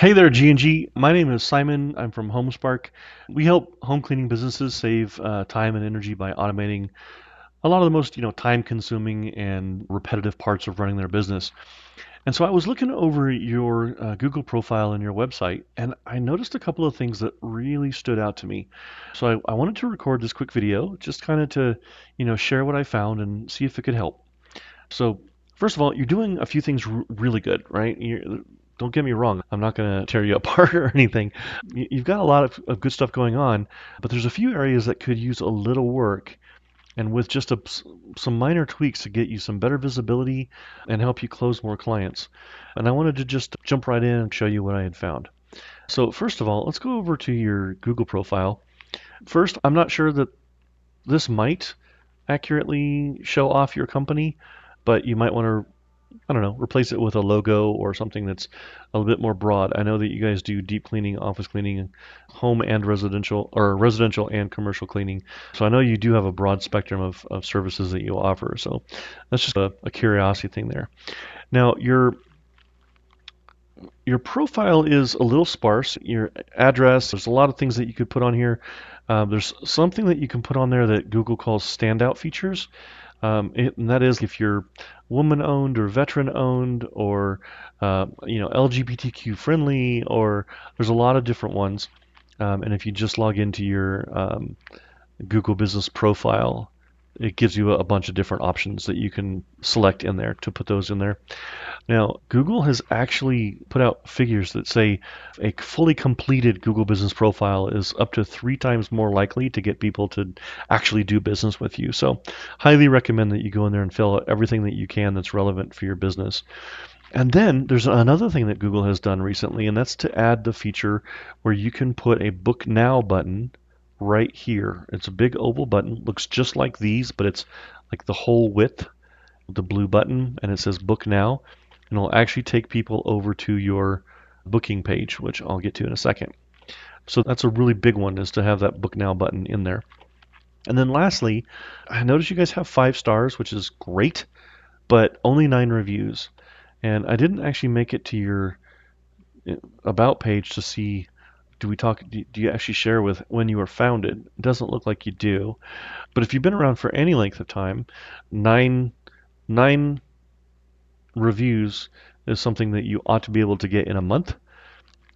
Hey there, G&G. My name is Simon. I'm from HomeSpark. We help home cleaning businesses save time and energy by automating a lot of the most, time-consuming and repetitive parts of running their business. And so I was looking over your Google profile and your website, and I noticed a couple of things that really stood out to me. So I wanted to record this quick video, just kind of to, share what I found and see if it could help. So, first of all, you're doing a few things really good, right? Don't get me wrong, I'm not going to tear you apart or anything. You've got a lot of good stuff going on, but there's a few areas that could use a little work. And with just some minor tweaks to get you some better visibility and help you close more clients. And I wanted to just jump right in and show you what I had found. So, first of all, let's go over to your Google profile. First, I'm not sure that this might accurately show off your company, but you might want to, I don't know, replace it with a logo or something that's a little bit more broad. I know that you guys do deep cleaning, office cleaning, home and residential, or residential and commercial cleaning. So I know you do have a broad spectrum of services that you offer. So that's just a curiosity thing there. Now, your profile is a little sparse. Your address, there's a lot of things that you could put on here. There's something that you can put on there that Google calls standout features. And that is if you're woman-owned or veteran-owned or LGBTQ friendly, or there's a lot of different ones. And if you just log into your Google Business profile, it gives you a bunch of different options that you can select in there to put those in there. Now, Google has actually put out figures that say a fully completed Google Business Profile is up to 3 times more likely to get people to actually do business with you. So, highly recommend that you go in there and fill out everything that you can that's relevant for your business. And then there's another thing that Google has done recently, and that's to add the feature where you can put a Book Now button right here. It's a big oval button, looks just like these, but it's like the whole width of the blue button, and it says Book Now, and it'll actually take people over to your booking page, which I'll get to in a second. So that's a really big one, is to have that Book Now button in there. And then lastly, I noticed you guys have 5 stars, which is great, but only 9 reviews. And I didn't actually make it to your about page to see, do you actually share with when you were founded? It doesn't look like you do. But if you've been around for any length of time, nine nine reviews is something that you ought to be able to get in a month,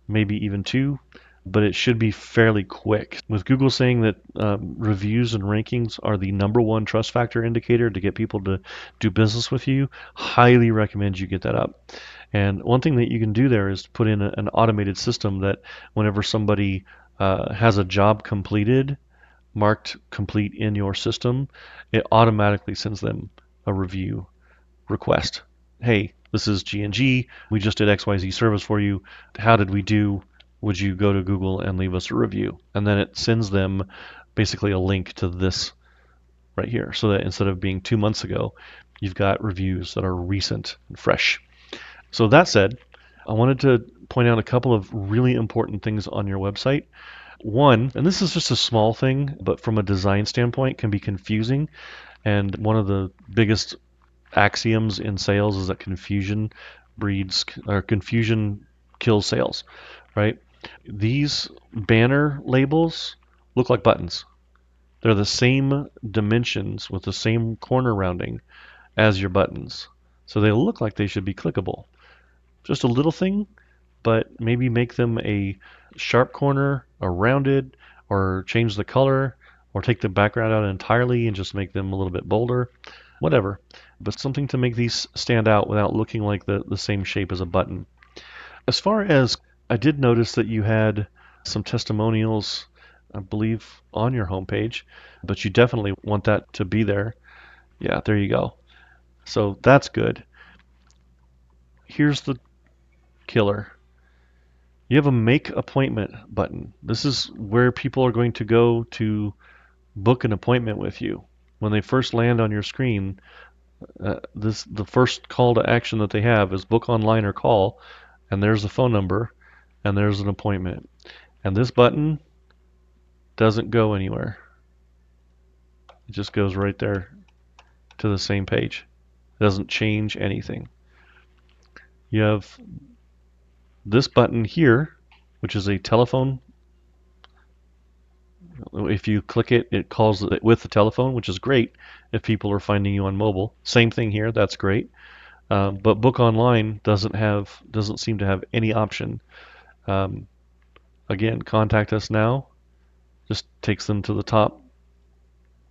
maybe even 2, but it should be fairly quick. With Google saying that reviews and rankings are the #1 trust factor indicator to get people to do business with you, highly recommend you get that up. And one thing that you can do there is put in an automated system that whenever somebody has a job completed, marked complete in your system, it automatically sends them a review request. Hey, this is G&G. We just did XYZ service for you. How did we do? Would you go to Google and leave us a review? And then it sends them basically a link to this right here, so that instead of being 2 months ago, you've got reviews that are recent and fresh. So that said, I wanted to point out a couple of really important things on your website. One, and this is just a small thing, but from a design standpoint can be confusing. And one of the biggest axioms in sales is that confusion kills sales, right? These banner labels look like buttons. They're the same dimensions with the same corner rounding as your buttons. So they look like they should be clickable. Just a little thing, but maybe make them a sharp corner, or rounded, or change the color, or take the background out entirely and just make them a little bit bolder, whatever. But something to make these stand out without looking like the same shape as a button. As far as, I did notice that you had some testimonials, I believe, on your homepage, but you definitely want that to be there. Yeah, there you go. So that's good. Here's the killer. You have a make appointment button. This is where people are going to go to book an appointment with you. When they first land on your screen, the first call to action that they have is book online or call, and there's the phone number, and there's an appointment. And this button doesn't go anywhere. It just goes right there to the same page. It doesn't change anything. You have this button here, which is a telephone, if you click it, it calls it with the telephone, which is great if people are finding you on mobile. Same thing here, that's great. But book online doesn't seem to have any option. Um, Again, contact us now just takes them to the top.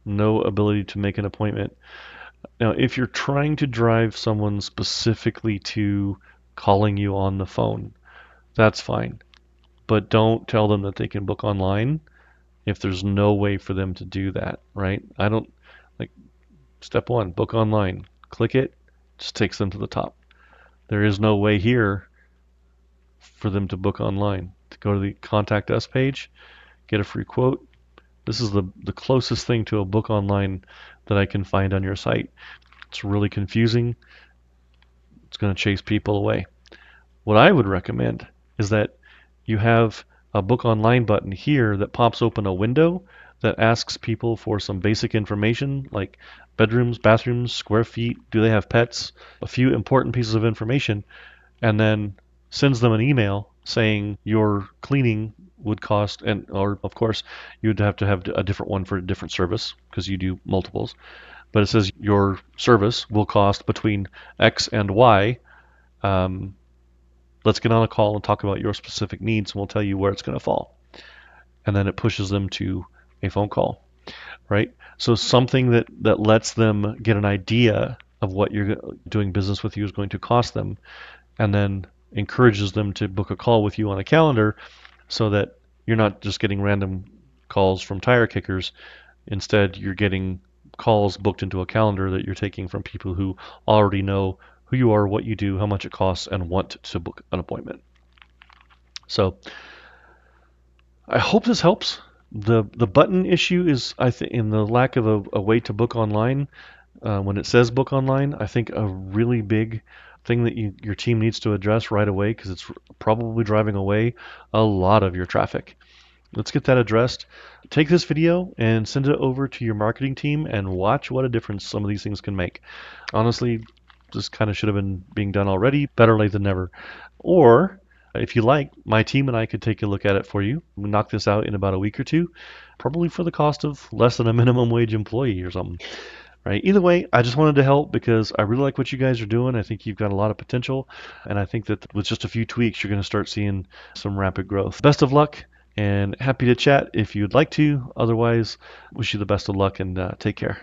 No ability to make an appointment. Now, if you're trying to drive someone specifically to calling you on the phone, that's fine. But don't tell them that they can book online if there's no way for them to do that, right? I don't like step one, book online. Click it, just takes them to the top. There is no way here for them to book online. To go to the contact us page, get a free quote. This is the closest thing to a book online that I can find on your site. It's really confusing. It's going to chase people away. What I would recommend is that you have a book online button here that pops open a window that asks people for some basic information like bedrooms, bathrooms, square feet, do they have pets, a few important pieces of information, and then sends them an email saying your cleaning would cost, and or of course you'd have to have a different one for a different service because you do multiples, but it says your service will cost between X and Y. Um, let's get on a call and talk about your specific needs, and we'll tell you where it's going to fall. And then it pushes them to a phone call, right? So something that lets them get an idea of what you're doing business with you is going to cost them, and then encourages them to book a call with you on a calendar so that you're not just getting random calls from tire kickers. Instead, you're getting calls booked into a calendar that you're taking from people who already know who you are, what you do, how much it costs, and want to book an appointment. So I hope this helps. The button issue is, I think, in the lack of a way to book online. When it says book online, I think a really big thing that your team needs to address right away because it's probably driving away a lot of your traffic. Let's get that addressed. Take this video and send it over to your marketing team and watch what a difference some of these things can make. Honestly, this kind of should have been being done already. Better late than never. Or if you like, my team and I could take a look at it for you. We knock this out in about a week or two, probably for the cost of less than a minimum wage employee or something. Right. Either way, I just wanted to help because I really like what you guys are doing. I think you've got a lot of potential, and I think that with just a few tweaks, you're going to start seeing some rapid growth. Best of luck, and happy to chat if you'd like to. Otherwise, wish you the best of luck and take care.